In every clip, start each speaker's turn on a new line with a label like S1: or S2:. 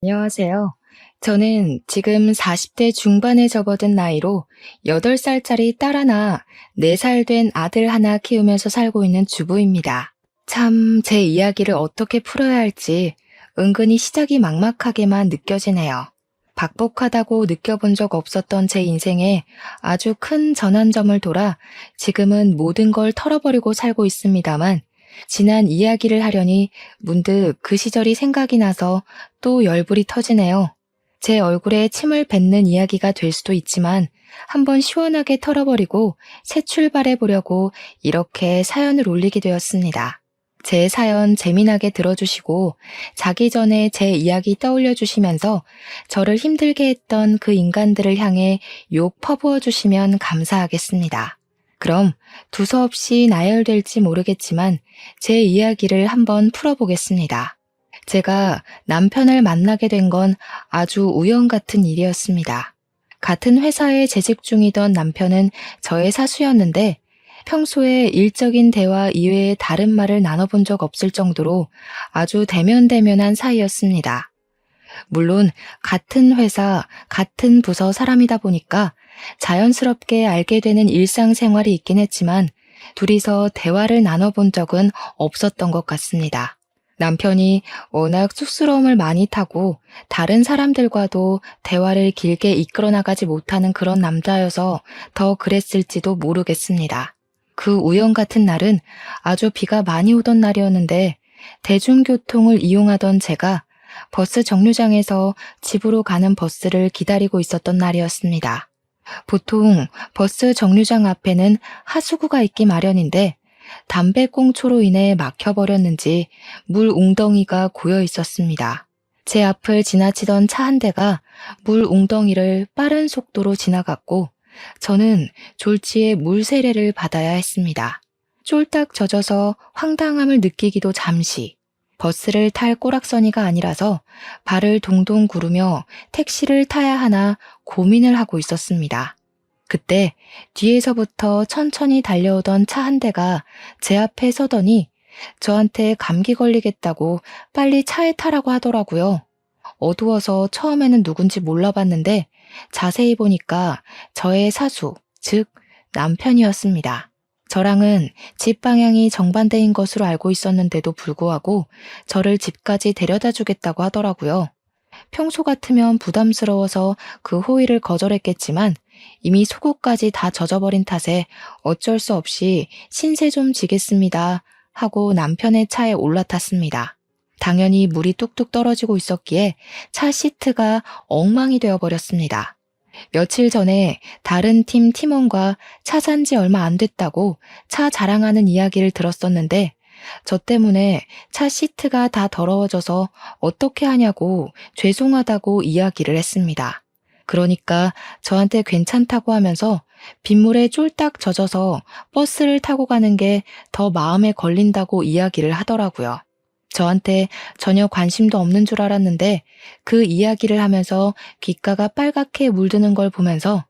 S1: 안녕하세요. 저는 지금 40대 중반에 접어든 나이로 8살짜리 딸 하나, 4살 된 아들 하나 키우면서 살고 있는 주부입니다. 참, 제 이야기를 어떻게 풀어야 할지 은근히 시작이 막막하게만 느껴지네요. 박복하다고 느껴본 적 없었던 제 인생에 아주 큰 전환점을 돌아 지금은 모든 걸 털어버리고 살고 있습니다만, 지난 이야기를 하려니 문득 그 시절이 생각이 나서 또 열불이 터지네요. 제 얼굴에 침을 뱉는 이야기가 될 수도 있지만 한번 시원하게 털어버리고 새 출발해 보려고 이렇게 사연을 올리게 되었습니다. 제 사연 재미나게 들어주시고 자기 전에 제 이야기 떠올려 주시면서 저를 힘들게 했던 그 인간들을 향해 욕 퍼부어 주시면 감사하겠습니다. 그럼 두서없이 나열될지 모르겠지만 제 이야기를 한번 풀어보겠습니다. 제가 남편을 만나게 된 건 아주 우연 같은 일이었습니다. 같은 회사에 재직 중이던 남편은 저의 사수였는데 평소에 일적인 대화 이외에 다른 말을 나눠본 적 없을 정도로 아주 대면대면한 사이였습니다. 물론 같은 회사, 같은 부서 사람이다 보니까 자연스럽게 알게 되는 일상생활이 있긴 했지만 둘이서 대화를 나눠본 적은 없었던 것 같습니다. 남편이 워낙 쑥스러움을 많이 타고 다른 사람들과도 대화를 길게 이끌어 나가지 못하는 그런 남자여서 더 그랬을지도 모르겠습니다. 그 우연 같은 날은 아주 비가 많이 오던 날이었는데 대중교통을 이용하던 제가 버스 정류장에서 집으로 가는 버스를 기다리고 있었던 날이었습니다. 보통 버스 정류장 앞에는 하수구가 있기 마련인데 담배꽁초로 인해 막혀버렸는지 물 웅덩이가 고여 있었습니다. 제 앞을 지나치던 차 한 대가 물 웅덩이를 빠른 속도로 지나갔고 저는 졸지에 물 세례를 받아야 했습니다. 쫄딱 젖어서 황당함을 느끼기도 잠시, 버스를 탈 꼬락서니가 아니라서 발을 동동 구르며 택시를 타야 하나 고민을 하고 있었습니다. 그때 뒤에서부터 천천히 달려오던 차 한 대가 제 앞에 서더니 저한테 감기 걸리겠다고 빨리 차에 타라고 하더라고요. 어두워서 처음에는 누군지 몰라봤는데 자세히 보니까 저의 사수, 즉 남편이었습니다. 저랑은 집 방향이 정반대인 것으로 알고 있었는데도 불구하고 저를 집까지 데려다 주겠다고 하더라고요. 평소 같으면 부담스러워서 그 호의를 거절했겠지만 이미 속옷까지 다 젖어버린 탓에 어쩔 수 없이 신세 좀 지겠습니다 하고 남편의 차에 올라탔습니다. 당연히 물이 뚝뚝 떨어지고 있었기에 차 시트가 엉망이 되어버렸습니다. 며칠 전에 다른 팀 팀원과 차 산 지 얼마 안 됐다고 차 자랑하는 이야기를 들었었는데 저 때문에 차 시트가 다 더러워져서 어떻게 하냐고 죄송하다고 이야기를 했습니다. 그러니까 저한테 괜찮다고 하면서 빗물에 쫄딱 젖어서 버스를 타고 가는 게 더 마음에 걸린다고 이야기를 하더라고요. 저한테 전혀 관심도 없는 줄 알았는데 그 이야기를 하면서 귓가가 빨갛게 물드는 걸 보면서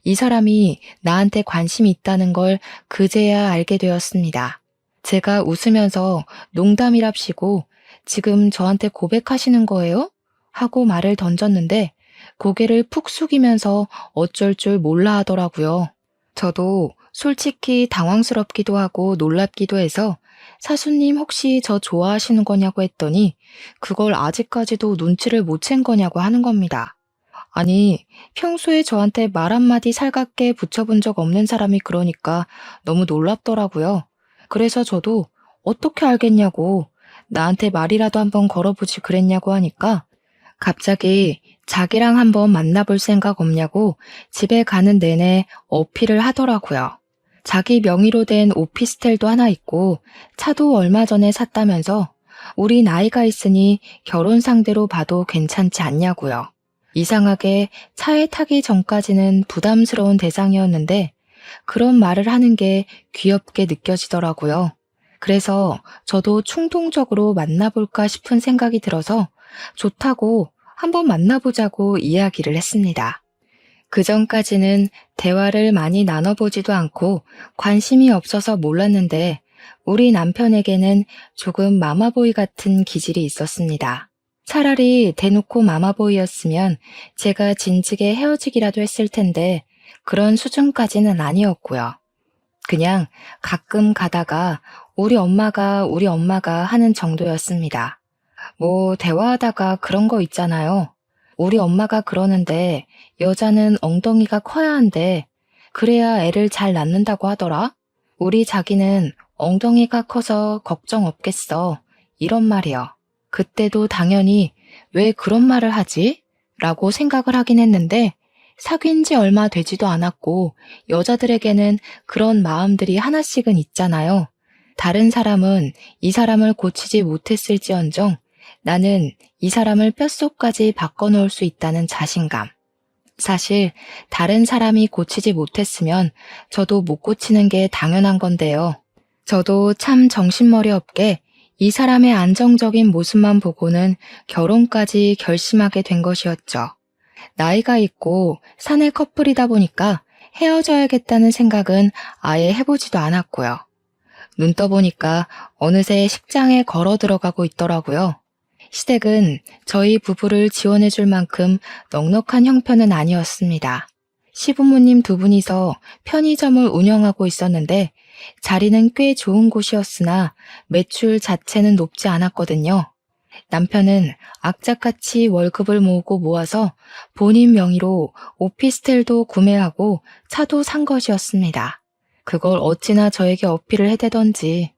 S1: 이 사람이 나한테 관심이 있다는 걸 그제야 알게 되었습니다. 제가 웃으면서 농담이랍시고 지금 저한테 고백하시는 거예요? 하고 말을 던졌는데 고개를 푹 숙이면서 어쩔 줄 몰라 하더라고요. 저도 솔직히 당황스럽기도 하고 놀랍기도 해서 사수님 혹시 저 좋아하시는 거냐고 했더니 그걸 아직까지도 눈치를 못 챈 거냐고 하는 겁니다. 아니, 평소에 저한테 말 한마디 살갑게 붙여본 적 없는 사람이 그러니까 너무 놀랍더라고요. 그래서 저도 어떻게 알겠냐고 나한테 말이라도 한번 걸어보지 그랬냐고 하니까 갑자기 자기랑 한번 만나볼 생각 없냐고 집에 가는 내내 어필을 하더라고요. 자기 명의로 된 오피스텔도 하나 있고 차도 얼마 전에 샀다면서 우리 나이가 있으니 결혼 상대로 봐도 괜찮지 않냐고요. 이상하게 차에 타기 전까지는 부담스러운 대상이었는데 그런 말을 하는 게 귀엽게 느껴지더라고요. 그래서 저도 충동적으로 만나볼까 싶은 생각이 들어서 좋다고 한번 만나보자고 이야기를 했습니다. 그 전까지는 대화를 많이 나눠보지도 않고 관심이 없어서 몰랐는데 우리 남편에게는 조금 마마보이 같은 기질이 있었습니다. 차라리 대놓고 마마보이였으면 제가 진즉에 헤어지기라도 했을 텐데 그런 수준까지는 아니었고요. 그냥 가끔 가다가 우리 엄마가 하는 정도였습니다. 뭐 대화하다가 그런 거 있잖아요. 우리 엄마가 그러는데 여자는 엉덩이가 커야 한대. 그래야 애를 잘 낳는다고 하더라. 우리 자기는 엉덩이가 커서 걱정 없겠어. 이런 말이요. 그때도 당연히 왜 그런 말을 하지? 라고 생각을 하긴 했는데 사귄 지 얼마 되지도 않았고 여자들에게는 그런 마음들이 하나씩은 있잖아요. 다른 사람은 이 사람을 고치지 못했을지언정 나는 이 사람을 뼛속까지 바꿔놓을 수 있다는 자신감. 사실 다른 사람이 고치지 못했으면 저도 못 고치는 게 당연한 건데요. 저도 참 정신머리 없게 이 사람의 안정적인 모습만 보고는 결혼까지 결심하게 된 것이었죠. 나이가 있고 사내 커플이다 보니까 헤어져야겠다는 생각은 아예 해보지도 않았고요. 눈 떠보니까 어느새 식장에 걸어 들어가고 있더라고요. 시댁은 저희 부부를 지원해줄 만큼 넉넉한 형편은 아니었습니다. 시부모님 두 분이서 편의점을 운영하고 있었는데 자리는 꽤 좋은 곳이었으나 매출 자체는 높지 않았거든요. 남편은 악착같이 월급을 모으고 모아서 본인 명의로 오피스텔도 구매하고 차도 산 것이었습니다. 그걸 어찌나 저에게 어필을 해대던지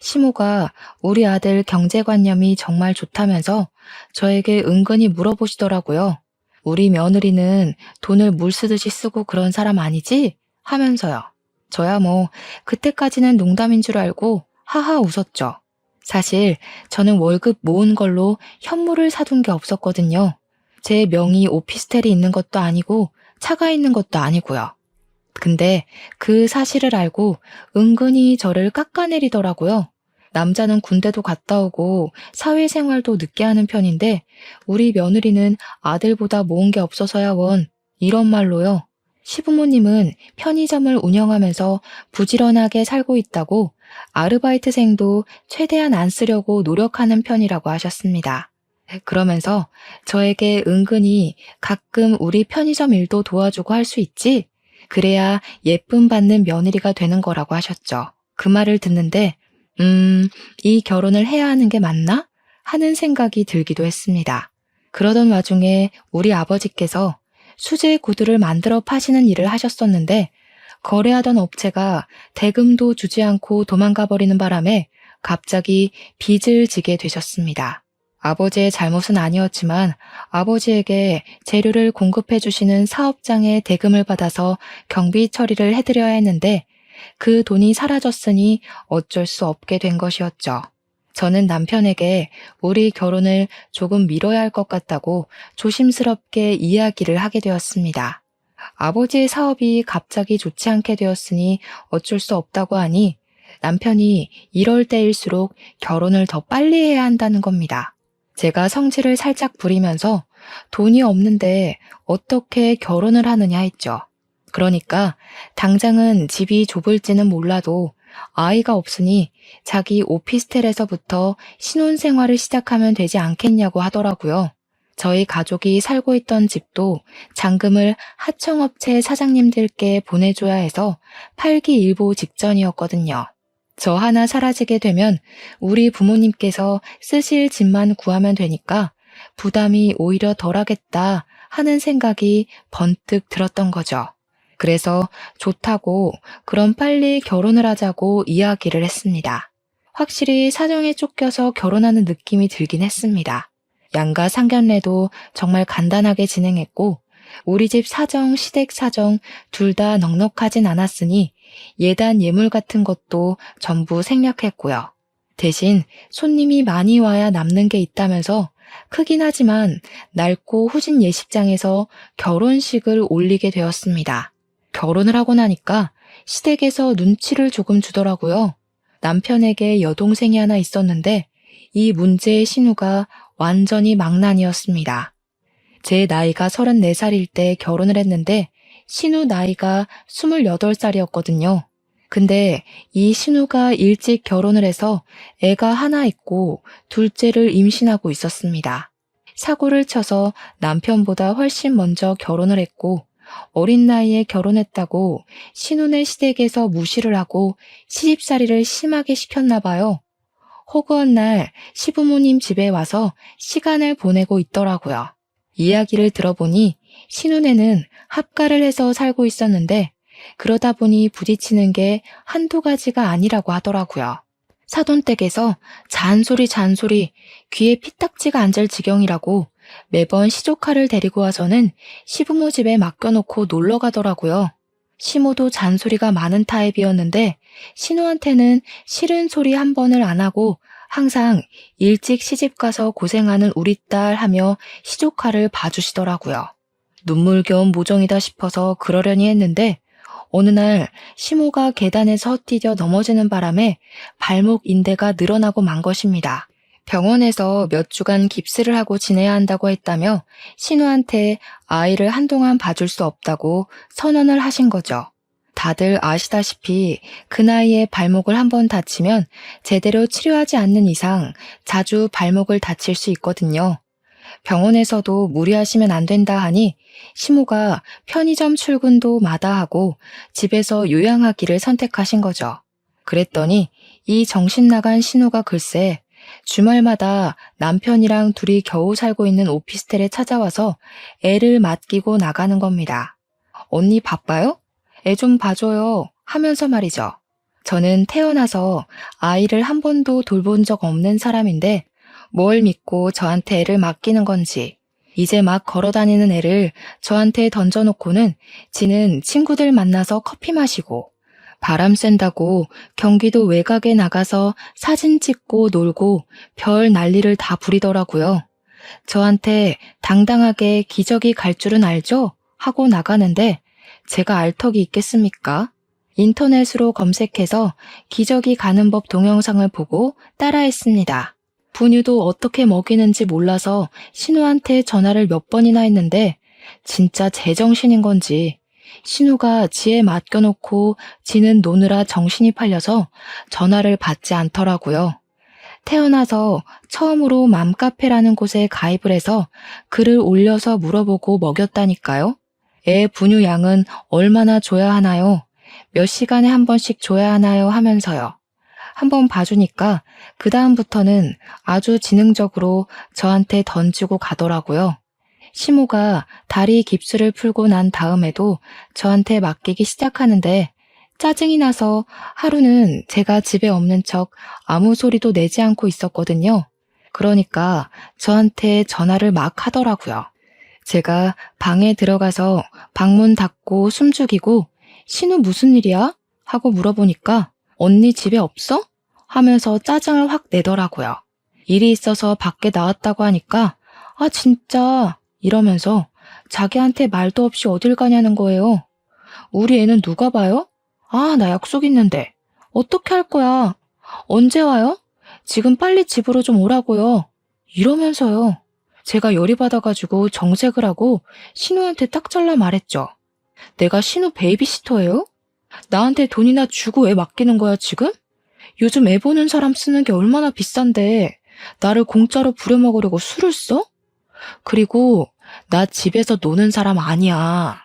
S1: 시모가 우리 아들 경제관념이 정말 좋다면서 저에게 은근히 물어보시더라고요. 우리 며느리는 돈을 물 쓰듯이 쓰고 그런 사람 아니지? 하면서요. 저야 뭐 그때까지는 농담인 줄 알고 하하 웃었죠. 사실 저는 월급 모은 걸로 현물을 사둔 게 없었거든요. 제 명의 오피스텔이 있는 것도 아니고 차가 있는 것도 아니고요. 근데 그 사실을 알고 은근히 저를 깎아내리더라고요. 남자는 군대도 갔다 오고 사회생활도 늦게 하는 편인데 우리 며느리는 아들보다 모은 게 없어서야 원. 이런 말로요. 시부모님은 편의점을 운영하면서 부지런하게 살고 있다고 아르바이트생도 최대한 안 쓰려고 노력하는 편이라고 하셨습니다. 그러면서 저에게 은근히 가끔 우리 편의점 일도 도와주고 할 수 있지? 그래야 예쁨 받는 며느리가 되는 거라고 하셨죠. 그 말을 듣는데 이 결혼을 해야 하는 게 맞나? 하는 생각이 들기도 했습니다. 그러던 와중에 우리 아버지께서 수제 구두를 만들어 파시는 일을 하셨었는데 거래하던 업체가 대금도 주지 않고 도망가 버리는 바람에 갑자기 빚을 지게 되셨습니다. 아버지의 잘못은 아니었지만 아버지에게 재료를 공급해 주시는 사업장의 대금을 받아서 경비 처리를 해드려야 했는데 그 돈이 사라졌으니 어쩔 수 없게 된 것이었죠. 저는 남편에게 우리 결혼을 조금 미뤄야 할 것 같다고 조심스럽게 이야기를 하게 되었습니다. 아버지의 사업이 갑자기 좋지 않게 되었으니 어쩔 수 없다고 하니 남편이 이럴 때일수록 결혼을 더 빨리 해야 한다는 겁니다. 제가 성질을 살짝 부리면서 돈이 없는데 어떻게 결혼을 하느냐 했죠. 그러니까 당장은 집이 좁을지는 몰라도 아이가 없으니 자기 오피스텔에서부터 신혼생활을 시작하면 되지 않겠냐고 하더라고요. 저희 가족이 살고 있던 집도 잔금을 하청업체 사장님들께 보내줘야 해서 팔기일보 직전이었거든요. 저 하나 사라지게 되면 우리 부모님께서 쓰실 집만 구하면 되니까 부담이 오히려 덜하겠다 하는 생각이 번뜩 들었던 거죠. 그래서 좋다고 그럼 빨리 결혼을 하자고 이야기를 했습니다. 확실히 사정에 쫓겨서 결혼하는 느낌이 들긴 했습니다. 양가 상견례도 정말 간단하게 진행했고 우리 집 사정, 시댁 사정 둘 다 넉넉하진 않았으니 예단 예물 같은 것도 전부 생략했고요. 대신 손님이 많이 와야 남는 게 있다면서 크긴 하지만 낡고 후진 예식장에서 결혼식을 올리게 되었습니다. 결혼을 하고 나니까 시댁에서 눈치를 조금 주더라고요. 남편에게 여동생이 하나 있었는데 이 문제의 신우가 완전히 망난이었습니다. 제 나이가 34살일 때 결혼을 했는데 신우 나이가 28살이었거든요. 근데 이 신우가 일찍 결혼을 해서 애가 하나 있고 둘째를 임신하고 있었습니다. 사고를 쳐서 남편보다 훨씬 먼저 결혼을 했고 어린 나이에 결혼했다고 신혼의 시댁에서 무시를 하고 시집살이를 심하게 시켰나 봐요. 허구한 날 시부모님 집에 와서 시간을 보내고 있더라고요. 이야기를 들어보니 신혼에는 합가를 해서 살고 있었는데 그러다 보니 부딪히는 게 한두 가지가 아니라고 하더라고요. 사돈댁에서 잔소리 귀에 피딱지가 앉을 지경이라고 매번 시조카를 데리고 와서는 시부모 집에 맡겨놓고 놀러 가더라고요. 시모도 잔소리가 많은 타입이었는데 신우한테는 싫은 소리 한 번을 안 하고 항상 일찍 시집가서 고생하는 우리 딸 하며 시조카를 봐주시더라고요. 눈물겨운 모정이다 싶어서 그러려니 했는데 어느 날 시모가 계단에서 헛디뎌 넘어지는 바람에 발목 인대가 늘어나고 만 것입니다. 병원에서 몇 주간 깁스를 하고 지내야 한다고 했다며 신우한테 아이를 한동안 봐줄 수 없다고 선언을 하신 거죠. 다들 아시다시피 그 나이에 발목을 한번 다치면 제대로 치료하지 않는 이상 자주 발목을 다칠 수 있거든요. 병원에서도 무리하시면 안 된다 하니 시모가 편의점 출근도 마다하고 집에서 요양하기를 선택하신 거죠. 그랬더니 이 정신 나간 신우가 글쎄 주말마다 남편이랑 둘이 겨우 살고 있는 오피스텔에 찾아와서 애를 맡기고 나가는 겁니다. 언니 바빠요? 애 좀 봐줘요 하면서 말이죠. 저는 태어나서 아이를 한 번도 돌본 적 없는 사람인데 뭘 믿고 저한테 애를 맡기는 건지 이제 막 걸어다니는 애를 저한테 던져놓고는 지는 친구들 만나서 커피 마시고 바람 쐰다고 경기도 외곽에 나가서 사진 찍고 놀고 별 난리를 다 부리더라고요. 저한테 당당하게 기저귀 갈 줄은 알죠? 하고 나가는데 제가 알 턱이 있겠습니까? 인터넷으로 검색해서 기저귀 가는 법 동영상을 보고 따라했습니다. 분유도 어떻게 먹이는지 몰라서 신우한테 전화를 몇 번이나 했는데 진짜 제정신인 건지 신우가 지에 맡겨놓고 지는 노느라 정신이 팔려서 전화를 받지 않더라고요. 태어나서 처음으로 맘카페라는 곳에 가입을 해서 글을 올려서 물어보고 먹였다니까요. 애 분유 양은 얼마나 줘야 하나요? 몇 시간에 한 번씩 줘야 하나요? 하면서요. 한번 봐주니까 그 다음부터는 아주 지능적으로 저한테 던지고 가더라고요. 시모가 다리 깁스를 풀고 난 다음에도 저한테 맡기기 시작하는데 짜증이 나서 하루는 제가 집에 없는 척 아무 소리도 내지 않고 있었거든요. 그러니까 저한테 전화를 막 하더라고요. 제가 방에 들어가서 방문 닫고 숨죽이고 신우 무슨 일이야? 하고 물어보니까 언니 집에 없어? 하면서 짜증을 확 내더라고요. 일이 있어서 밖에 나왔다고 하니까 아 진짜 이러면서 자기한테 말도 없이 어딜 가냐는 거예요. 우리 애는 누가 봐요? 아, 나 약속 있는데. 어떻게 할 거야? 언제 와요? 지금 빨리 집으로 좀 오라고요. 이러면서요. 제가 열이 받아가지고 정색을 하고 신우한테 딱 잘라 말했죠. 내가 신우 베이비시터예요? 나한테 돈이나 주고 애 맡기는 거야 지금? 요즘 애 보는 사람 쓰는 게 얼마나 비싼데 나를 공짜로 부려먹으려고 술을 써? 그리고 나 집에서 노는 사람 아니야.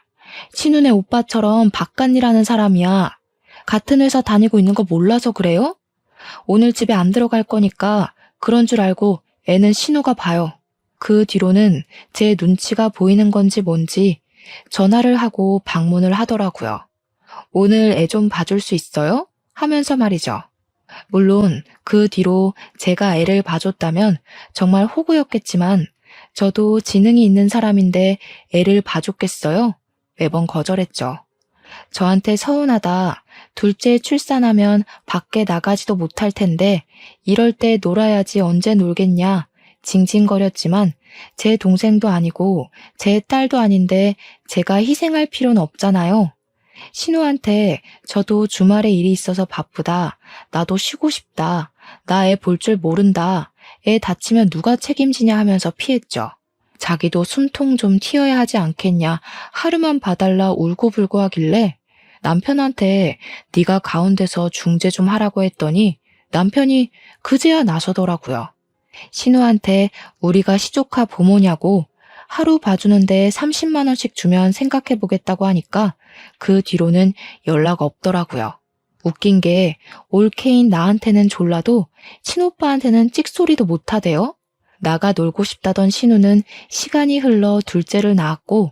S1: 신우네 오빠처럼 바깥일하는 사람이야. 같은 회사 다니고 있는 거 몰라서 그래요? 오늘 집에 안 들어갈 거니까 그런 줄 알고 애는 신우가 봐요. 그 뒤로는 제 눈치가 보이는 건지 뭔지 전화를 하고 방문을 하더라고요. 오늘 애 좀 봐줄 수 있어요? 하면서 말이죠. 물론 그 뒤로 제가 애를 봐줬다면 정말 호구였겠지만 저도 지능이 있는 사람인데 애를 봐줬겠어요? 매번 거절했죠. 저한테 서운하다. 둘째 출산하면 밖에 나가지도 못할 텐데 이럴 때 놀아야지 언제 놀겠냐. 징징거렸지만 제 동생도 아니고 제 딸도 아닌데 제가 희생할 필요는 없잖아요. 신우한테 저도 주말에 일이 있어서 바쁘다. 나도 쉬고 싶다. 나 애 볼 줄 모른다. 애 다치면 누가 책임지냐 하면서 피했죠. 자기도 숨통 좀 튀어야 하지 않겠냐. 하루만 봐달라 울고불고 하길래 남편한테 네가 가운데서 중재 좀 하라고 했더니 남편이 그제야 나서더라고요. 신우한테 우리가 시조카 부모냐고 하루 봐주는데 30만 원씩 주면 생각해 보겠다고 하니까 그 뒤로는 연락 없더라고요. 웃긴 게 올케인 나한테는 졸라도 친오빠한테는 찍소리도 못하대요. 나가 놀고 싶다던 신우는 시간이 흘러 둘째를 낳았고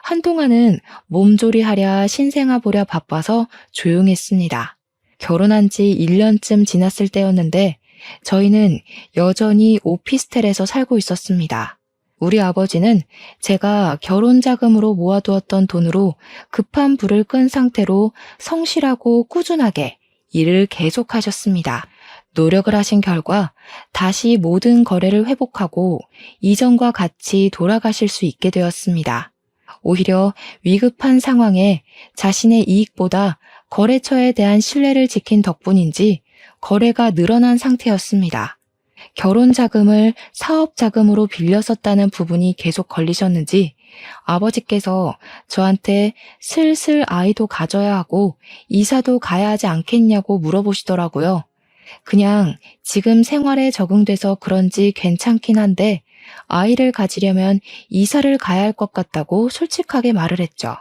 S1: 한동안은 몸조리 하랴 신생아 보랴 바빠서 조용했습니다. 결혼한 지 1년쯤 지났을 때였는데 저희는 여전히 오피스텔에서 살고 있었습니다. 우리 아버지는 제가 결혼 자금으로 모아두었던 돈으로 급한 불을 끈 상태로 성실하고 꾸준하게 일을 계속하셨습니다. 노력을 하신 결과 다시 모든 거래를 회복하고 이전과 같이 돌아가실 수 있게 되었습니다. 오히려 위급한 상황에 자신의 이익보다 거래처에 대한 신뢰를 지킨 덕분인지 거래가 늘어난 상태였습니다. 결혼 자금을 사업 자금으로 빌려 썼다는 부분이 계속 걸리셨는지 아버지께서 저한테 슬슬 아이도 가져야 하고 이사도 가야 하지 않겠냐고 물어보시더라고요. 그냥 지금 생활에 적응돼서 그런지 괜찮긴 한데 아이를 가지려면 이사를 가야 할 것 같다고 솔직하게 말을 했죠.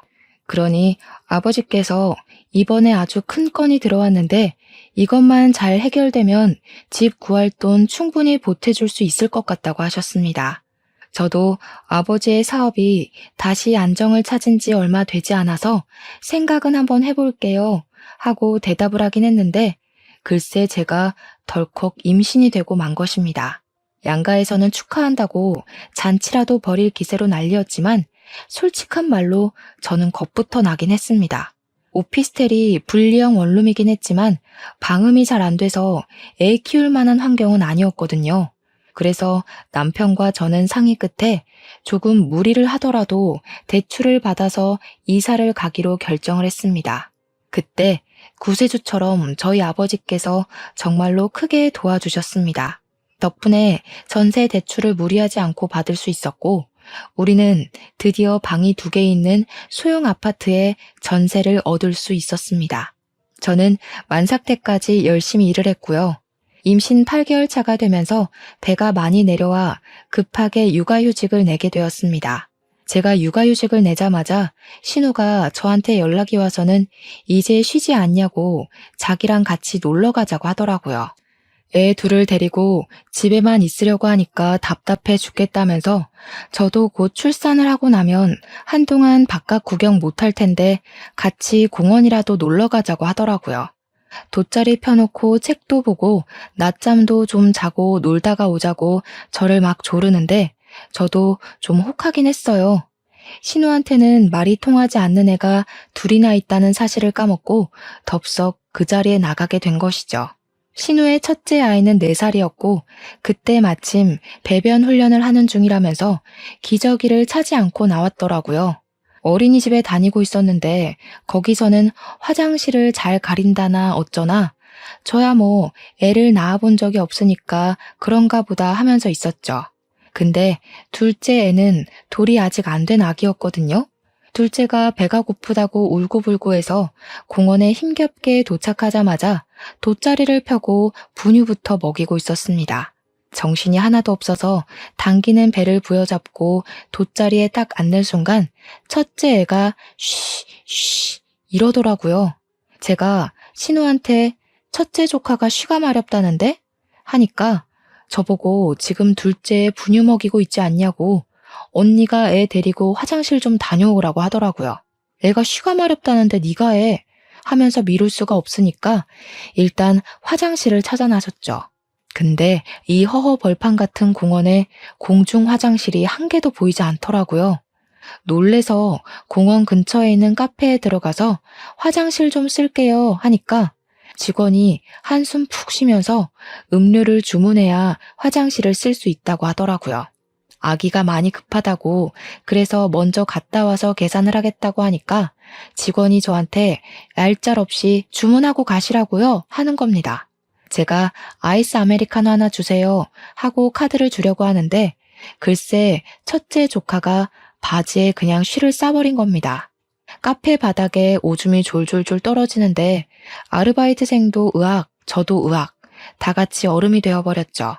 S1: 그러니 아버지께서 이번에 아주 큰 건이 들어왔는데 이것만 잘 해결되면 집 구할 돈 충분히 보태줄 수 있을 것 같다고 하셨습니다. 저도 아버지의 사업이 다시 안정을 찾은 지 얼마 되지 않아서 생각은 한번 해볼게요 하고 대답을 하긴 했는데 글쎄 제가 덜컥 임신이 되고 만 것입니다. 양가에서는 축하한다고 잔치라도 벌일 기세로 난리였지만 솔직한 말로 저는 겁부터 나긴 했습니다. 오피스텔이 분리형 원룸이긴 했지만 방음이 잘 안 돼서 애 키울 만한 환경은 아니었거든요. 그래서 남편과 저는 상의 끝에 조금 무리를 하더라도 대출을 받아서 이사를 가기로 결정을 했습니다. 그때 구세주처럼 저희 아버지께서 정말로 크게 도와주셨습니다. 덕분에 전세 대출을 무리하지 않고 받을 수 있었고 우리는 드디어 방이 2개 있는 소형 아파트에 전세를 얻을 수 있었습니다. 저는 만삭 때까지 열심히 일을 했고요. 임신 8개월 차가 되면서 배가 많이 내려와 급하게 육아휴직을 내게 되었습니다. 제가 육아휴직을 내자마자 신우가 저한테 연락이 와서는 이제 쉬지 않냐고 자기랑 같이 놀러 가자고 하더라고요. 애 둘을 데리고 집에만 있으려고 하니까 답답해 죽겠다면서 저도 곧 출산을 하고 나면 한동안 바깥 구경 못할 텐데 같이 공원이라도 놀러 가자고 하더라고요. 돗자리 펴놓고 책도 보고 낮잠도 좀 자고 놀다가 오자고 저를 막 조르는데 저도 좀 혹하긴 했어요. 신우한테는 말이 통하지 않는 애가 둘이나 있다는 사실을 까먹고 덥석 그 자리에 나가게 된 것이죠. 신우의 첫째 아이는 4살이었고 그때 마침 배변 훈련을 하는 중이라면서 기저귀를 차지 않고 나왔더라고요. 어린이집에 다니고 있었는데 거기서는 화장실을 잘 가린다나 어쩌나 저야 뭐 애를 낳아본 적이 없으니까 그런가 보다 하면서 있었죠. 근데 둘째 애는 돌이 아직 안 된 아기였거든요. 둘째가 배가 고프다고 울고불고 해서 공원에 힘겹게 도착하자마자 돗자리를 펴고 분유부터 먹이고 있었습니다. 정신이 하나도 없어서 당기는 배를 부여잡고 돗자리에 딱 앉는 순간 첫째 애가 쉬 이러더라고요. 제가 신우한테 첫째 조카가 쉬가 마렵다는데? 하니까 저보고 지금 둘째 분유 먹이고 있지 않냐고 언니가 애 데리고 화장실 좀 다녀오라고 하더라고요. 애가 쉬가 마렵다는데 네가 해 하면서 미룰 수가 없으니까 일단 화장실을 찾아 나섰죠. 근데 이 허허 벌판 같은 공원에 공중 화장실이 한 개도 보이지 않더라고요. 놀래서 공원 근처에 있는 카페에 들어가서 화장실 좀 쓸게요 하니까 직원이 한숨 푹 쉬면서 음료를 주문해야 화장실을 쓸 수 있다고 하더라고요. 아기가 많이 급하다고 그래서 먼저 갔다 와서 계산을 하겠다고 하니까 직원이 저한테 얄짤없이 주문하고 가시라고요 하는 겁니다. 제가 아이스 아메리카노 하나 주세요 하고 카드를 주려고 하는데 글쎄 첫째 조카가 바지에 그냥 쉬를 싸버린 겁니다. 카페 바닥에 오줌이 졸졸졸 떨어지는데 아르바이트생도 으악, 저도 으악, 다 같이 얼음이 되어버렸죠.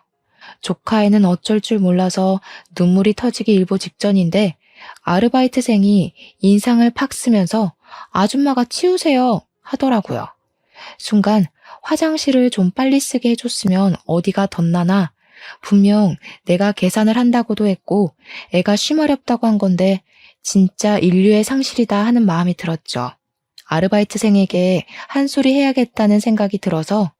S1: 조카애는 어쩔 줄 몰라서 눈물이 터지기 일보 직전인데 아르바이트생이 인상을 팍 쓰면서 아줌마가 치우세요 하더라고요. 순간 화장실을 좀 빨리 쓰게 해줬으면 어디가 덧나나 분명 내가 계산을 한다고도 했고 애가 쉬마렵다고 한 건데 진짜 인류의 상실이다 하는 마음이 들었죠. 아르바이트생에게 한 소리 해야겠다는 생각이 들어서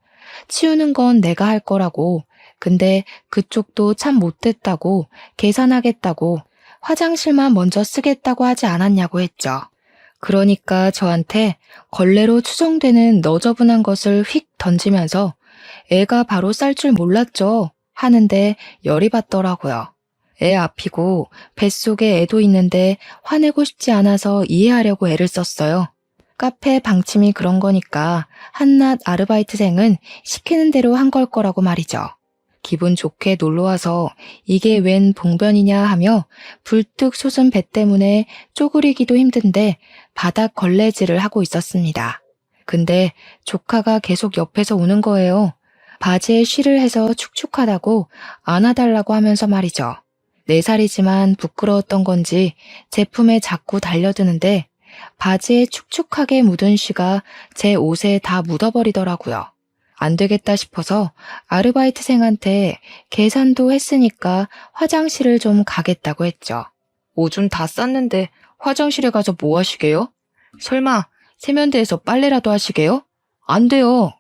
S1: 치우는 건 내가 할 거라고 근데 그쪽도 참 못됐다고 계산하겠다고 화장실만 먼저 쓰겠다고 하지 않았냐고 했죠. 그러니까 저한테 걸레로 추정되는 너저분한 것을 휙 던지면서 애가 바로 쌀 줄 몰랐죠 하는데 열이 받더라고요. 애 앞이고 뱃속에 애도 있는데 화내고 싶지 않아서 이해하려고 애를 썼어요. 카페 방침이 그런 거니까 한낱 아르바이트생은 시키는 대로 한 걸 거라고 말이죠. 기분 좋게 놀러와서 이게 웬 봉변이냐 하며 불뚝 솟은 배 때문에 쪼그리기도 힘든데 바닥 걸레질을 하고 있었습니다. 근데 조카가 계속 옆에서 우는 거예요. 바지에 쉬를 해서 축축하다고 안아달라고 하면서 말이죠. 4살이지만 부끄러웠던 건지 제품에 자꾸 달려드는데 바지에 축축하게 묻은 쉬가 제 옷에 다 묻어버리더라고요. 안 되겠다 싶어서 아르바이트생한테 계산도 했으니까 화장실을 좀 가겠다고 했죠. 오줌 다 쌌는데 화장실에 가서 뭐 하시게요? 설마 세면대에서 빨래라도 하시게요? 안 돼요.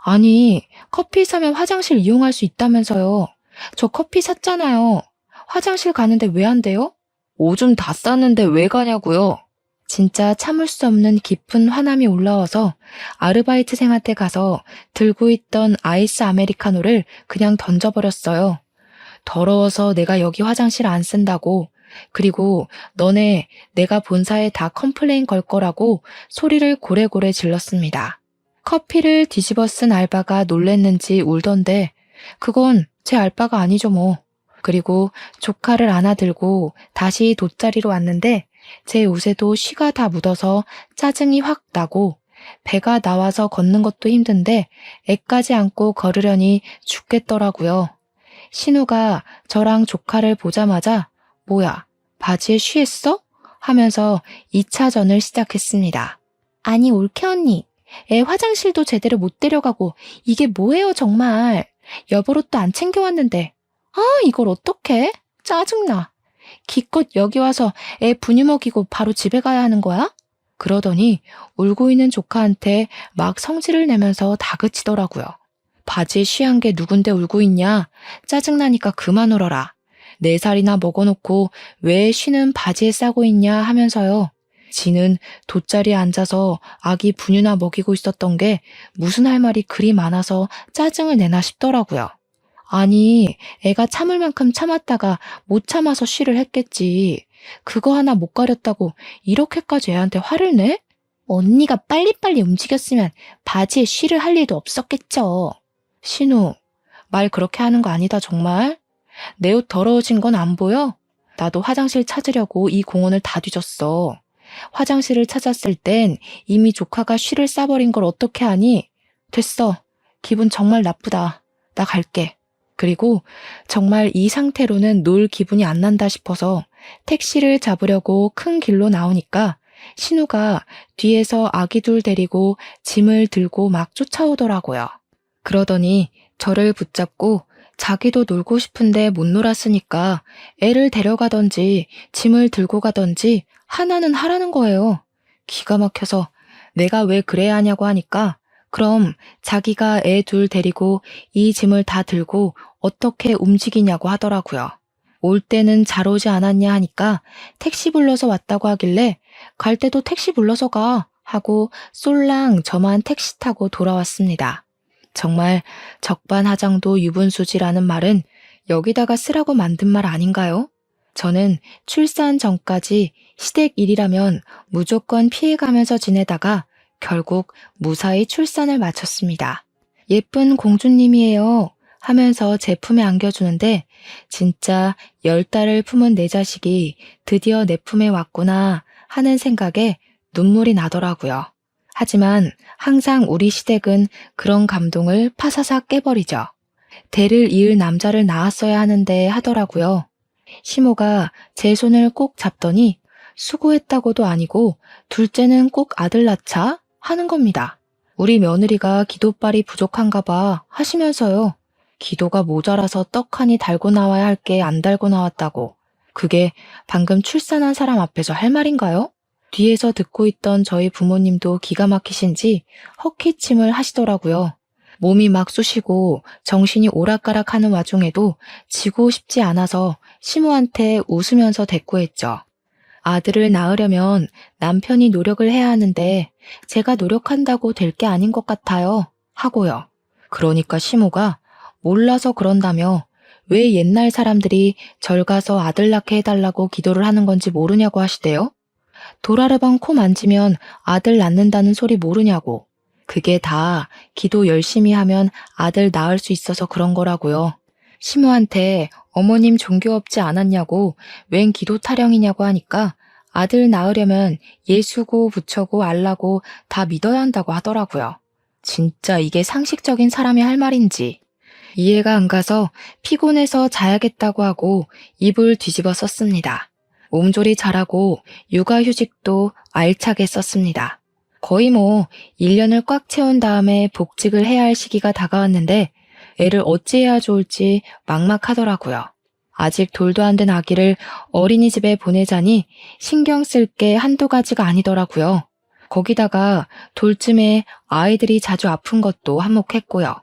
S1: 아니, 커피 사면 화장실 이용할 수 있다면서요. 저 커피 샀잖아요. 화장실 가는데 왜 안 돼요? 오줌 다 쌌는데 왜 가냐고요? 진짜 참을 수 없는 깊은 화남이 올라와서 아르바이트생한테 가서 들고 있던 아이스 아메리카노를 그냥 던져버렸어요. 더러워서 내가 여기 화장실 안 쓴다고 그리고 너네 내가 본사에 다 컴플레인 걸 거라고 소리를 고래고래 질렀습니다. 커피를 뒤집어 쓴 알바가 놀랬는지 울던데 그건 제 알바가 아니죠 뭐. 그리고 조카를 안아들고 다시 돗자리로 왔는데 제 옷에도 쉬가 다 묻어서 짜증이 확 나고 배가 나와서 걷는 것도 힘든데 애까지 안고 걸으려니 죽겠더라고요. 신우가 저랑 조카를 보자마자 뭐야 바지에 쉬했어? 하면서 2차전을 시작했습니다. 아니 올케 언니 애 화장실도 제대로 못 데려가고 이게 뭐예요 정말. 여보로또 안 챙겨왔는데 아 이걸 어떡해? 짜증나. 기껏 여기 와서 애 분유 먹이고 바로 집에 가야 하는 거야? 그러더니 울고 있는 조카한테 막 성질을 내면서 다그치더라고요. 바지에 쉬한 게 누군데 울고 있냐? 짜증나니까 그만 울어라. 4살이나 먹어놓고 왜 쉬는 바지에 싸고 있냐 하면서요. 지는 돗자리에 앉아서 아기 분유나 먹이고 있었던 게 무슨 할 말이 그리 많아서 짜증을 내나 싶더라고요. 아니, 애가 참을 만큼 참았다가 못 참아서 쉬를 했겠지. 그거 하나 못 가렸다고 이렇게까지 애한테 화를 내? 언니가 빨리빨리 움직였으면 바지에 쉬를 할 일도 없었겠죠. 신우, 말 그렇게 하는 거 아니다 정말. 내 옷 더러워진 건 안 보여? 나도 화장실 찾으려고 이 공원을 다 뒤졌어. 화장실을 찾았을 땐 이미 조카가 쉬를 싸버린 걸 어떻게 하니? 됐어. 기분 정말 나쁘다. 나 갈게. 그리고 정말 이 상태로는 놀 기분이 안 난다 싶어서 택시를 잡으려고 큰 길로 나오니까 신우가 뒤에서 아기 둘 데리고 짐을 들고 막 쫓아오더라고요. 그러더니 저를 붙잡고 자기도 놀고 싶은데 못 놀았으니까 애를 데려가던지 짐을 들고 가던지 하나는 하라는 거예요. 기가 막혀서 내가 왜 그래야 하냐고 하니까 그럼 자기가 애 둘 데리고 이 짐을 다 들고 어떻게 움직이냐고 하더라고요. 올 때는 잘 오지 않았냐 하니까 택시 불러서 왔다고 하길래 갈 때도 택시 불러서 가 하고 쏠랑 저만 택시 타고 돌아왔습니다. 정말 적반하장도 유분수지라는 말은 여기다가 쓰라고 만든 말 아닌가요? 저는 출산 전까지 시댁 일이라면 무조건 피해가면서 지내다가 결국 무사히 출산을 마쳤습니다. 예쁜 공주님이에요 하면서 제 품에 안겨주는데 진짜 10달을 품은 내 자식이 드디어 내 품에 왔구나 하는 생각에 눈물이 나더라고요. 하지만 항상 우리 시댁은 그런 감동을 파사삭 깨버리죠. 대를 이을 남자를 낳았어야 하는데 하더라고요. 시모가 제 손을 꼭 잡더니 수고했다고도 아니고 둘째는 꼭 아들 낳자 하는 겁니다. 우리 며느리가 기도빨이 부족한가 봐 하시면서요. 기도가 모자라서 떡 하니 달고 나와야 할 게 안 달고 나왔다고. 그게 방금 출산한 사람 앞에서 할 말인가요? 뒤에서 듣고 있던 저희 부모님도 기가 막히신지 헛기침을 하시더라고요. 몸이 막 쑤시고 정신이 오락가락하는 와중에도 지고 싶지 않아서 시모한테 웃으면서 대꾸했죠. 아들을 낳으려면 남편이 노력을 해야 하는데 제가 노력한다고 될 게 아닌 것 같아요. 하고요. 그러니까 시모가 몰라서 그런다며 왜 옛날 사람들이 절 가서 아들 낳게 해달라고 기도를 하는 건지 모르냐고 하시대요. 도라르방 코 만지면 아들 낳는다는 소리 모르냐고. 그게 다 기도 열심히 하면 아들 낳을 수 있어서 그런 거라고요. 시모한테 어머님 종교 없지 않았냐고 웬 기도 타령이냐고 하니까 아들 낳으려면 예수고 부처고 알라고 다 믿어야 한다고 하더라고요. 진짜 이게 상식적인 사람이 할 말인지. 이해가 안 가서 피곤해서 자야겠다고 하고 이불 뒤집어 썼습니다. 몸조리 잘하고 육아휴직도 알차게 썼습니다. 거의 1년을 꽉 채운 다음에 복직을 해야 할 시기가 다가왔는데 애를 어찌해야 좋을지 막막하더라고요. 아직 돌도 안 된 아기를 어린이집에 보내자니 신경 쓸 게 한두 가지가 아니더라고요. 거기다가 돌쯤에 아이들이 자주 아픈 것도 한몫했고요.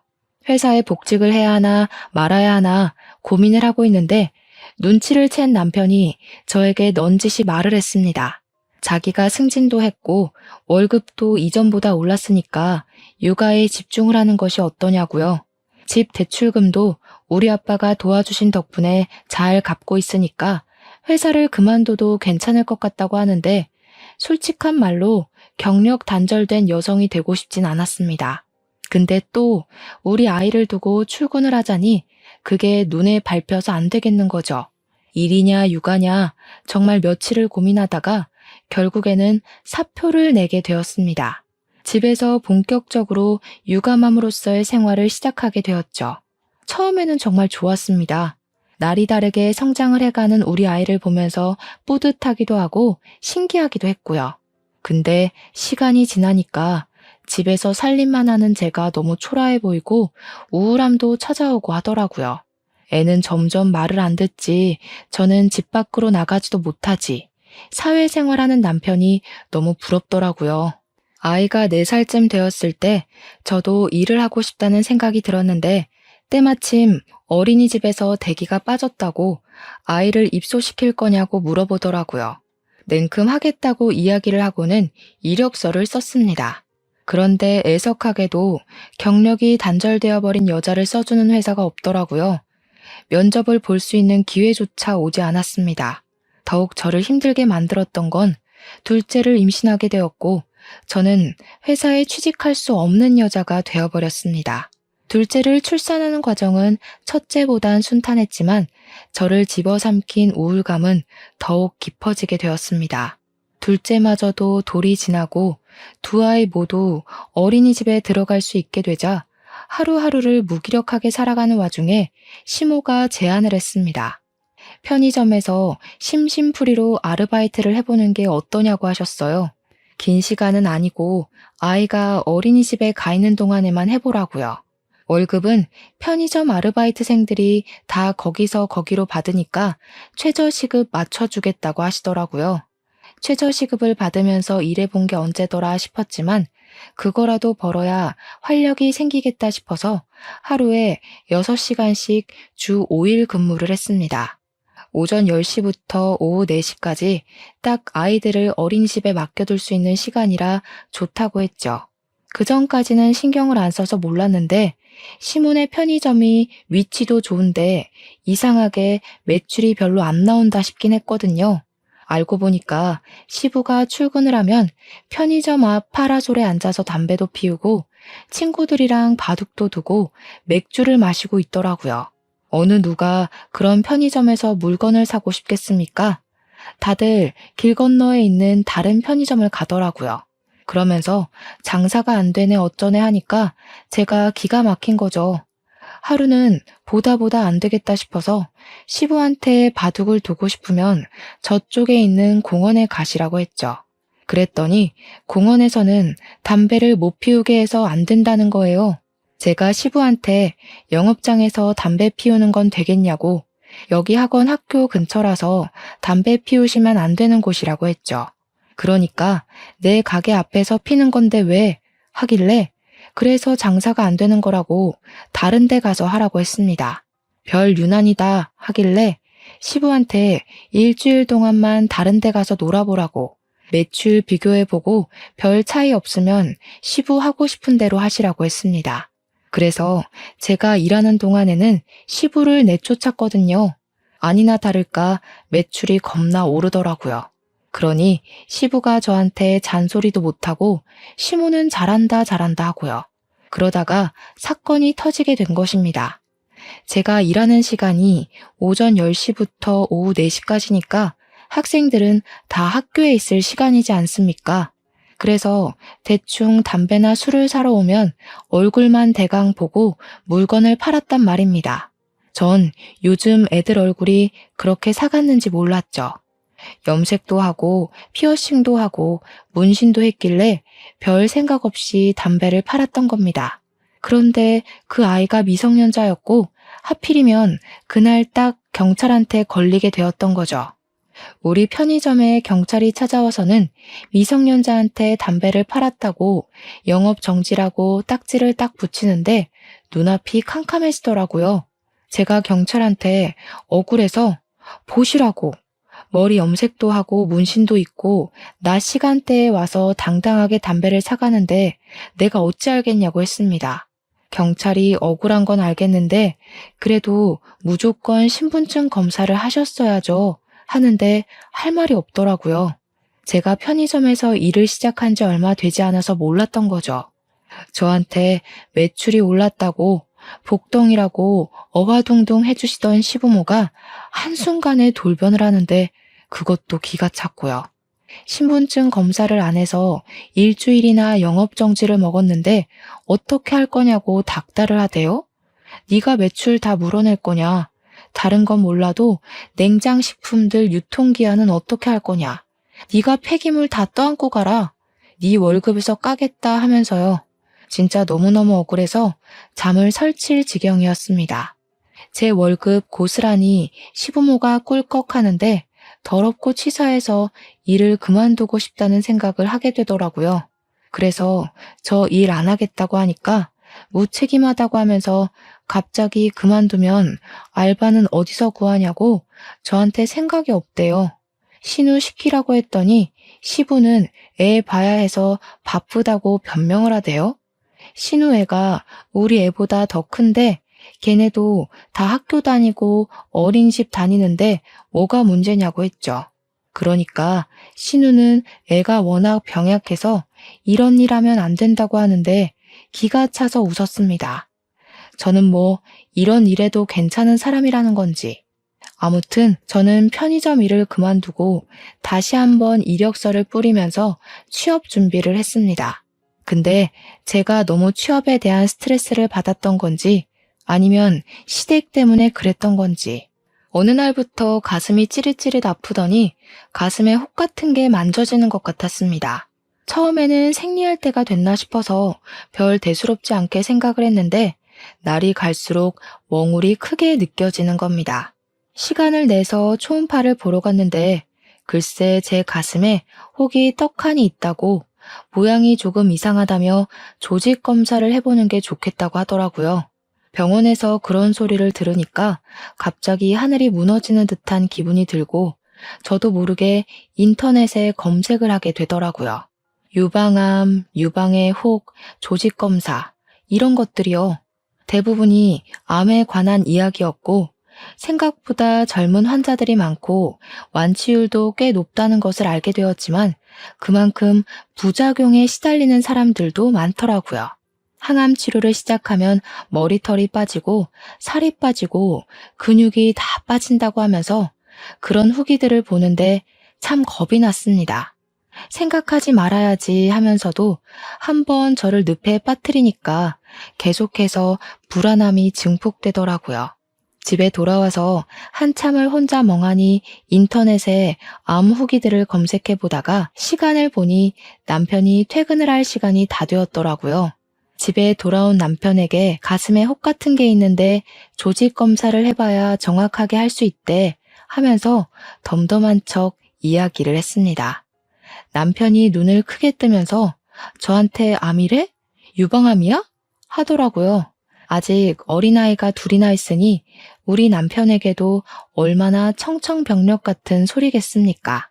S1: 회사에 복직을 해야 하나 말아야 하나 고민을 하고 있는데 눈치를 챈 남편이 저에게 넌지시 말을 했습니다. 자기가 승진도 했고 월급도 이전보다 올랐으니까 육아에 집중을 하는 것이 어떠냐고요. 집 대출금도 우리 아빠가 도와주신 덕분에 잘 갚고 있으니까 회사를 그만둬도 괜찮을 것 같다고 하는데 솔직한 말로 경력 단절된 여성이 되고 싶진 않았습니다. 근데 또 우리 아이를 두고 출근을 하자니 그게 눈에 밟혀서 안 되겠는 거죠. 일이냐 육아냐 정말 며칠을 고민하다가 결국에는 사표를 내게 되었습니다. 집에서 본격적으로 육아맘으로서의 생활을 시작하게 되었죠. 처음에는 정말 좋았습니다. 날이 다르게 성장을 해가는 우리 아이를 보면서 뿌듯하기도 하고 신기하기도 했고요. 근데 시간이 지나니까 집에서 살림만 하는 제가 너무 초라해 보이고 우울함도 찾아오고 하더라고요. 애는 점점 말을 안 듣지, 저는 집 밖으로 나가지도 못하지, 사회생활하는 남편이 너무 부럽더라고요. 아이가 4살쯤 되었을 때 저도 일을 하고 싶다는 생각이 들었는데 때마침 어린이집에서 대기가 빠졌다고 아이를 입소시킬 거냐고 물어보더라고요. 냉큼 하겠다고 이야기를 하고는 이력서를 썼습니다. 그런데 애석하게도 경력이 단절되어 버린 여자를 써주는 회사가 없더라고요. 면접을 볼 수 있는 기회조차 오지 않았습니다. 더욱 저를 힘들게 만들었던 건 둘째를 임신하게 되었고 저는 회사에 취직할 수 없는 여자가 되어버렸습니다. 둘째를 출산하는 과정은 첫째보단 순탄했지만 저를 집어삼킨 우울감은 더욱 깊어지게 되었습니다. 둘째마저도 돌이 지나고 두 아이 모두 어린이집에 들어갈 수 있게 되자 하루하루를 무기력하게 살아가는 와중에 시모가 제안을 했습니다. 편의점에서 심심풀이로 아르바이트를 해보는 게 어떠냐고 하셨어요. 긴 시간은 아니고 아이가 어린이집에 가 있는 동안에만 해보라고요. 월급은 편의점 아르바이트생들이 다 거기서 거기로 받으니까 최저시급 맞춰주겠다고 하시더라고요. 최저시급을 받으면서 일해본 게 언제더라 싶었지만 그거라도 벌어야 활력이 생기겠다 싶어서 하루에 6시간씩 주 5일 근무를 했습니다. 오전 10시부터 오후 4시까지 딱 아이들을 어린이집에 맡겨둘 수 있는 시간이라 좋다고 했죠. 그전까지는 신경을 안 써서 몰랐는데 시몬의 편의점이 위치도 좋은데 이상하게 매출이 별로 안 나온다 싶긴 했거든요. 알고 보니까 시부가 출근을 하면 편의점 앞 파라솔에 앉아서 담배도 피우고 친구들이랑 바둑도 두고 맥주를 마시고 있더라고요. 어느 누가 그런 편의점에서 물건을 사고 싶겠습니까? 다들 길 건너에 있는 다른 편의점을 가더라고요. 그러면서 장사가 안 되네 어쩌네 하니까 제가 기가 막힌 거죠. 하루는 보다 보다 안 되겠다 싶어서 시부한테 바둑을 두고 싶으면 저쪽에 있는 공원에 가시라고 했죠. 그랬더니 공원에서는 담배를 못 피우게 해서 안 된다는 거예요. 제가 시부한테 영업장에서 담배 피우는 건 되겠냐고, 여기 학원 학교 근처라서 담배 피우시면 안 되는 곳이라고 했죠. 그러니까 내 가게 앞에서 피는 건데 왜? 하길래 그래서 장사가 안 되는 거라고 다른 데 가서 하라고 했습니다. 별 유난이다 하길래 시부한테 일주일 동안만 다른 데 가서 놀아보라고, 매출 비교해보고 별 차이 없으면 시부 하고 싶은 대로 하시라고 했습니다. 그래서 제가 일하는 동안에는 시부를 내쫓았거든요. 아니나 다를까 매출이 겁나 오르더라고요. 그러니 시부가 저한테 잔소리도 못하고 시모는 잘한다 잘한다 하고요. 그러다가 사건이 터지게 된 것입니다. 제가 일하는 시간이 오전 10시부터 오후 4시까지니까 학생들은 다 학교에 있을 시간이지 않습니까? 그래서 대충 담배나 술을 사러 오면 얼굴만 대강 보고 물건을 팔았단 말입니다. 전 요즘 애들 얼굴이 그렇게 사갔는지 몰랐죠. 염색도 하고 피어싱도 하고 문신도 했길래 별 생각 없이 담배를 팔았던 겁니다. 그런데 그 아이가 미성년자였고 하필이면 그날 딱 경찰한테 걸리게 되었던 거죠. 우리 편의점에 경찰이 찾아와서는 미성년자한테 담배를 팔았다고 영업 정지라고 딱지를 딱 붙이는데 눈앞이 캄캄해지더라고요. 제가 경찰한테 억울해서 보시라고, 머리 염색도 하고 문신도 있고 낮 시간대에 와서 당당하게 담배를 사가는데 내가 어찌 알겠냐고 했습니다. 경찰이 억울한 건 알겠는데 그래도 무조건 신분증 검사를 하셨어야죠 하는데 할 말이 없더라고요. 제가 편의점에서 일을 시작한 지 얼마 되지 않아서 몰랐던 거죠. 저한테 매출이 올랐다고 복덩이라고 어화둥둥 해주시던 시부모가 한순간에 돌변을 하는데 그것도 기가 찼고요. 신분증 검사를 안 해서 일주일이나 영업정지를 먹었는데 어떻게 할 거냐고 닥달을 하대요? 네가 매출 다 물어낼 거냐? 다른 건 몰라도 냉장식품들 유통기한은 어떻게 할 거냐? 네가 폐기물 다 떠안고 가라. 네 월급에서 까겠다 하면서요. 진짜 너무너무 억울해서 잠을 설칠 지경이었습니다. 제 월급 고스란히 시부모가 꿀꺽하는데 더럽고 치사해서 일을 그만두고 싶다는 생각을 하게 되더라고요. 그래서 저 일 안 하겠다고 하니까 무책임하다고 하면서 갑자기 그만두면 알바는 어디서 구하냐고 저한테 생각이 없대요. 신우 시키라고 했더니 시부는 애 봐야 해서 바쁘다고 변명을 하대요. 신우 애가 우리 애보다 더 큰데 걔네도 다 학교 다니고 어린이집 다니는데 뭐가 문제냐고 했죠. 그러니까 신우는 애가 워낙 병약해서 이런 일 하면 안 된다고 하는데 기가 차서 웃었습니다. 저는 뭐 이런 일에도 괜찮은 사람이라는 건지. 아무튼 저는 편의점 일을 그만두고 다시 한번 이력서를 뿌리면서 취업 준비를 했습니다. 근데 제가 너무 취업에 대한 스트레스를 받았던 건지 아니면 시댁 때문에 그랬던 건지 어느 날부터 가슴이 찌릿찌릿 아프더니 가슴에 혹 같은 게 만져지는 것 같았습니다. 처음에는 생리할 때가 됐나 싶어서 별 대수롭지 않게 생각을 했는데 날이 갈수록 멍울이 크게 느껴지는 겁니다. 시간을 내서 초음파를 보러 갔는데 글쎄 제 가슴에 혹이 떡하니 있다고 모양이 조금 이상하다며 조직 검사를 해보는 게 좋겠다고 하더라고요. 병원에서 그런 소리를 들으니까 갑자기 하늘이 무너지는 듯한 기분이 들고 저도 모르게 인터넷에 검색을 하게 되더라고요. 유방암, 유방의 혹, 조직 검사 이런 것들이요. 대부분이 암에 관한 이야기였고 생각보다 젊은 환자들이 많고 완치율도 꽤 높다는 것을 알게 되었지만 그만큼 부작용에 시달리는 사람들도 많더라고요. 항암 치료를 시작하면 머리털이 빠지고 살이 빠지고 근육이 다 빠진다고 하면서 그런 후기들을 보는데 참 겁이 났습니다. 생각하지 말아야지 하면서도 한번 저를 늪에 빠뜨리니까 계속해서 불안함이 증폭되더라고요. 집에 돌아와서 한참을 혼자 멍하니 인터넷에 암 후기들을 검색해 보다가 시간을 보니 남편이 퇴근을 할 시간이 다 되었더라고요. 집에 돌아온 남편에게 가슴에 혹 같은 게 있는데 조직 검사를 해봐야 정확하게 할 수 있대 하면서 덤덤한 척 이야기를 했습니다. 남편이 눈을 크게 뜨면서 저한테 암이래? 유방암이야? 하더라고요. 아직 어린아이가 둘이나 있으니 우리 남편에게도 얼마나 청청병력 같은 소리겠습니까?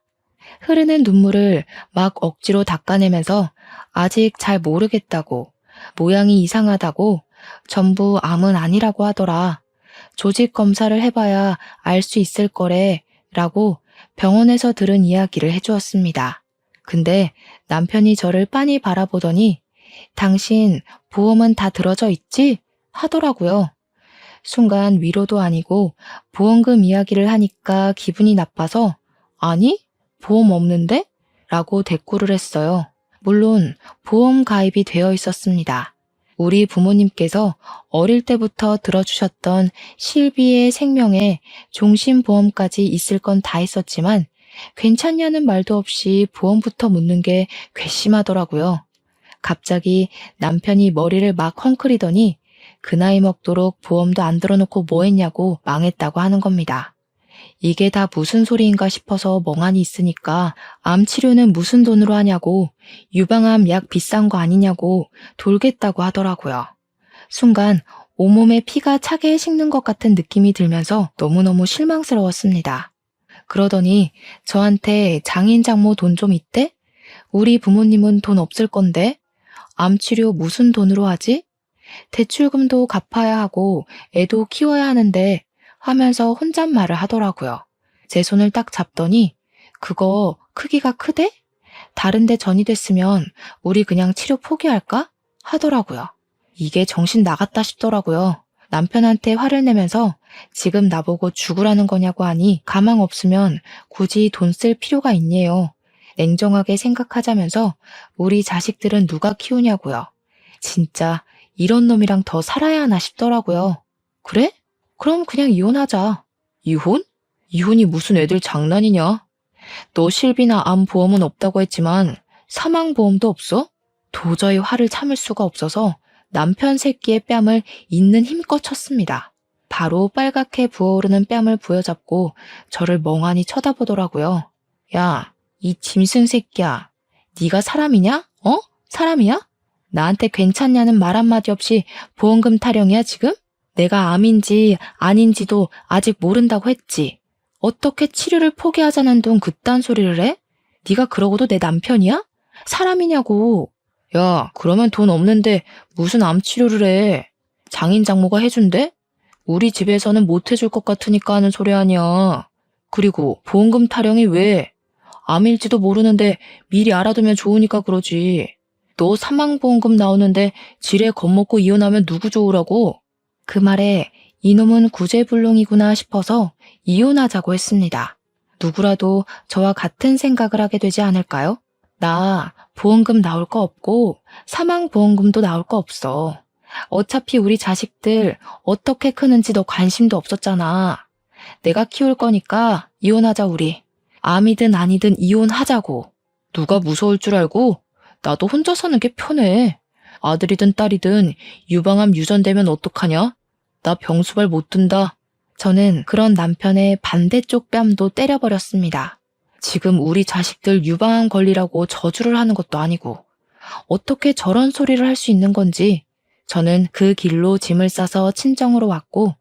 S1: 흐르는 눈물을 막 억지로 닦아내면서 아직 잘 모르겠다고, 모양이 이상하다고, 전부 암은 아니라고 하더라. 조직 검사를 해봐야 알 수 있을 거래 라고 병원에서 들은 이야기를 해주었습니다. 근데 남편이 저를 빤히 바라보더니 당신 보험은 다 들어져 있지? 하더라고요. 순간 위로도 아니고 보험금 이야기를 하니까 기분이 나빠서 아니? 보험 없는데? 라고 대꾸를 했어요. 물론 보험 가입이 되어 있었습니다. 우리 부모님께서 어릴 때부터 들어주셨던 실비의 생명에 종신보험까지 있을 건 다 있었지만 괜찮냐는 말도 없이 보험부터 묻는 게 괘씸하더라고요. 갑자기 남편이 머리를 막 헝클이더니 그 나이 먹도록 보험도 안 들어놓고 뭐 했냐고 망했다고 하는 겁니다. 이게 다 무슨 소리인가 싶어서 멍하니 있으니까 암 치료는 무슨 돈으로 하냐고, 유방암 약 비싼 거 아니냐고 돌겠다고 하더라고요. 순간 온몸에 피가 차게 식는 것 같은 느낌이 들면서 너무너무 실망스러웠습니다. 그러더니 저한테 장인 장모 돈 좀 있대? 우리 부모님은 돈 없을 건데? 암 치료 무슨 돈으로 하지? 대출금도 갚아야 하고 애도 키워야 하는데 하면서 혼잣말을 하더라고요. 제 손을 딱 잡더니 그거 크기가 크대? 다른데 전이됐으면 우리 그냥 치료 포기할까? 하더라고요. 이게 정신 나갔다 싶더라고요. 남편한테 화를 내면서 지금 나보고 죽으라는 거냐고 하니 가망 없으면 굳이 돈 쓸 필요가 있네요. 냉정하게 생각하자면서 우리 자식들은 누가 키우냐고요. 진짜 이런 놈이랑 더 살아야 하나 싶더라고요. 그래? 그럼 그냥 이혼하자. 이혼? 이혼이 무슨 애들 장난이냐? 너 실비나 암 보험은 없다고 했지만 사망보험도 없어? 도저히 화를 참을 수가 없어서 남편 새끼의 뺨을 있는 힘껏 쳤습니다. 바로 빨갛게 부어오르는 뺨을 부여잡고 저를 멍하니 쳐다보더라고요. 야, 이 짐승 새끼야. 네가 사람이냐? 어? 사람이야? 나한테 괜찮냐는 말 한마디 없이 보험금 타령이야 지금? 내가 암인지 아닌지도 아직 모른다고 했지. 어떻게 치료를 포기하자는 둥 그딴 소리를 해? 네가 그러고도 내 남편이야? 사람이냐고. 야, 그러면 돈 없는데 무슨 암 치료를 해? 장인 장모가 해준대? 우리 집에서는 못 해줄 것 같으니까 하는 소리 아니야. 그리고 보험금 타령이 왜? 암일지도 모르는데 미리 알아두면 좋으니까 그러지. 너 사망보험금 나오는데 지레 겁먹고 이혼하면 누구 좋으라고? 그 말에 이놈은 구제불능이구나 싶어서 이혼하자고 했습니다. 누구라도 저와 같은 생각을 하게 되지 않을까요? 나 보험금 나올 거 없고 사망보험금도 나올 거 없어. 어차피 우리 자식들 어떻게 크는지 너 관심도 없었잖아. 내가 키울 거니까 이혼하자 우리. 암이든 아니든 이혼하자고. 누가 무서울 줄 알고? 나도 혼자 사는 게 편해. 아들이든 딸이든 유방암 유전되면 어떡하냐? 나 병수발 못 든다. 저는 그런 남편의 반대쪽 뺨도 때려버렸습니다. 지금 우리 자식들 유방암 걸리라고 저주를 하는 것도 아니고 어떻게 저런 소리를 할 수 있는 건지 저는 그 길로 짐을 싸서 친정으로 왔고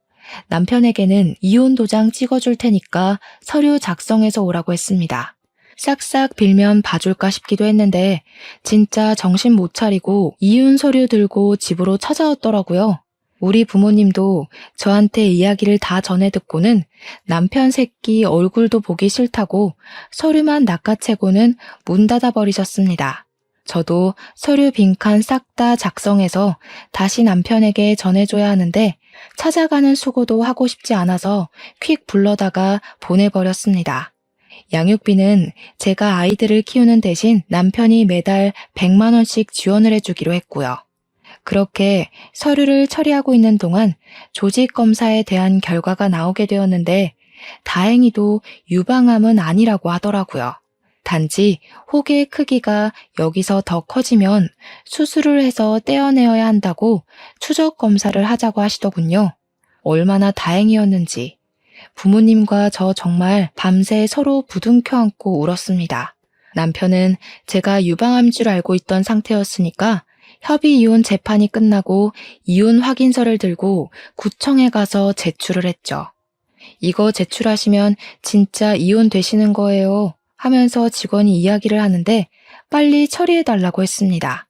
S1: 남편에게는 이혼 도장 찍어줄 테니까 서류 작성해서 오라고 했습니다. 싹싹 빌면 봐줄까 싶기도 했는데 진짜 정신 못 차리고 이혼 서류 들고 집으로 찾아왔더라고요. 우리 부모님도 저한테 이야기를 다 전해 듣고는 남편 새끼 얼굴도 보기 싫다고 서류만 낚아채고는 문 닫아 버리셨습니다. 저도 서류 빈칸 싹 다 작성해서 다시 남편에게 전해줘야 하는데 찾아가는 수고도 하고 싶지 않아서 퀵 불러다가 보내버렸습니다. 양육비는 제가 아이들을 키우는 대신 남편이 매달 100만 원씩 지원을 해주기로 했고요. 그렇게 서류를 처리하고 있는 동안 조직 검사에 대한 결과가 나오게 되었는데 다행히도 유방암은 아니라고 하더라고요. 단지 혹의 크기가 여기서 더 커지면 수술을 해서 떼어내어야 한다고 추적 검사를 하자고 하시더군요. 얼마나 다행이었는지. 부모님과 저 정말 밤새 서로 부둥켜 안고 울었습니다. 남편은 제가 유방암인 줄 알고 있던 상태였으니까 협의 이혼 재판이 끝나고 이혼 확인서를 들고 구청에 가서 제출을 했죠. 이거 제출하시면 진짜 이혼 되시는 거예요 하면서 직원이 이야기를 하는데 빨리 처리해달라고 했습니다.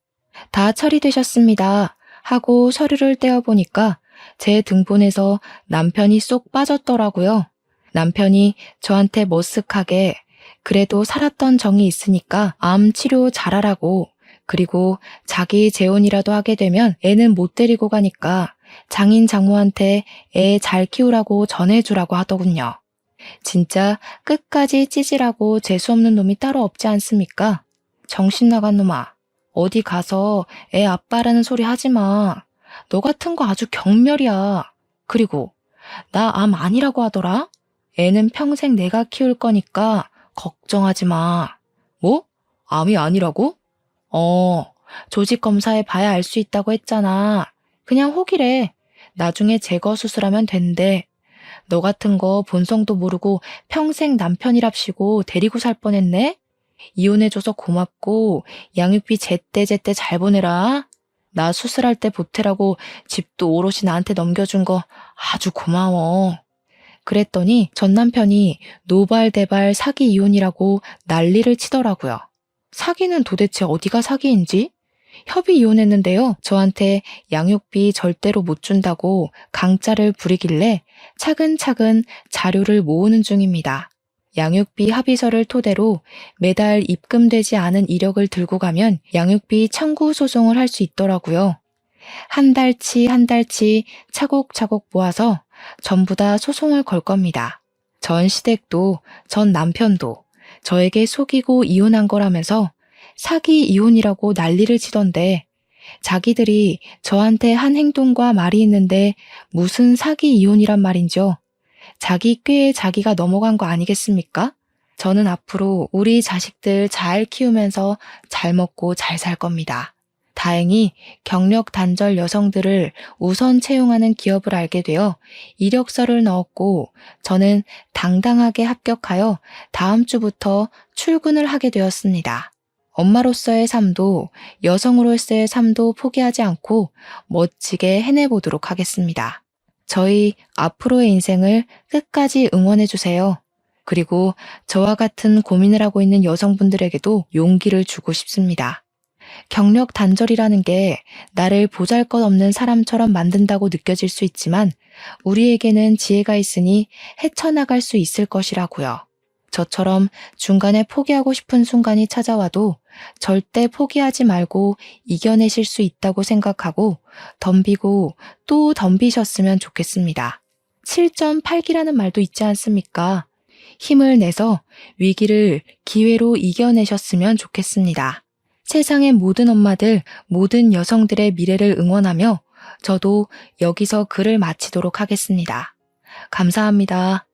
S1: 다 처리되셨습니다 하고 서류를 떼어보니까 제 등본에서 남편이 쏙 빠졌더라고요. 남편이 저한테 머쓱하게 그래도 살았던 정이 있으니까 암 치료 잘하라고, 그리고 자기 재혼이라도 하게 되면 애는 못 데리고 가니까 장인 장모한테 애 잘 키우라고 전해주라고 하더군요. 진짜 끝까지 찌질하고 재수없는 놈이 따로 없지 않습니까? 정신 나간 놈아. 어디 가서 애 아빠라는 소리 하지 마. 너 같은 거 아주 경멸이야. 그리고 나 암 아니라고 하더라? 애는 평생 내가 키울 거니까 걱정하지 마. 뭐? 암이 아니라고? 조직 검사해 봐야 알 수 있다고 했잖아. 그냥 혹이래. 나중에 제거 수술하면 된대. 너 같은 거 본성도 모르고 평생 남편이랍시고 데리고 살 뻔했네? 이혼해줘서 고맙고 양육비 제때제때 잘 보내라. 나 수술할 때 보태라고 집도 오롯이 나한테 넘겨준 거 아주 고마워. 그랬더니 전 남편이 노발대발 사기 이혼이라고 난리를 치더라고요. 사기는 도대체 어디가 사기인지? 협의 이혼했는데요. 저한테 양육비 절대로 못 준다고 강짜를 부리길래 차근차근 자료를 모으는 중입니다. 양육비 합의서를 토대로 매달 입금되지 않은 이력을 들고 가면 양육비 청구 소송을 할 수 있더라고요. 한 달치 차곡차곡 모아서 전부 다 소송을 걸 겁니다. 전 시댁도 전 남편도 저에게 속이고 이혼한 거라면서 사기 이혼이라고 난리를 치던데 자기들이 저한테 한 행동과 말이 있는데 무슨 사기 이혼이란 말인죠. 자기 꾀에 자기가 넘어간 거 아니겠습니까? 저는 앞으로 우리 자식들 잘 키우면서 잘 먹고 잘 살 겁니다. 다행히 경력 단절 여성들을 우선 채용하는 기업을 알게 되어 이력서를 넣었고 저는 당당하게 합격하여 다음 주부터 출근을 하게 되었습니다. 엄마로서의 삶도 여성으로서의 삶도 포기하지 않고 멋지게 해내보도록 하겠습니다. 저희 앞으로의 인생을 끝까지 응원해주세요. 그리고 저와 같은 고민을 하고 있는 여성분들에게도 용기를 주고 싶습니다. 경력 단절이라는 게 나를 보잘것없는 사람처럼 만든다고 느껴질 수 있지만 우리에게는 지혜가 있으니 헤쳐나갈 수 있을 것이라고요. 저처럼 중간에 포기하고 싶은 순간이 찾아와도 절대 포기하지 말고 이겨내실 수 있다고 생각하고 덤비고 또 덤비셨으면 좋겠습니다. 7.8기라는 말도 있지 않습니까? 힘을 내서 위기를 기회로 이겨내셨으면 좋겠습니다. 세상의 모든 엄마들, 모든 여성들의 미래를 응원하며 저도 여기서 글을 마치도록 하겠습니다. 감사합니다.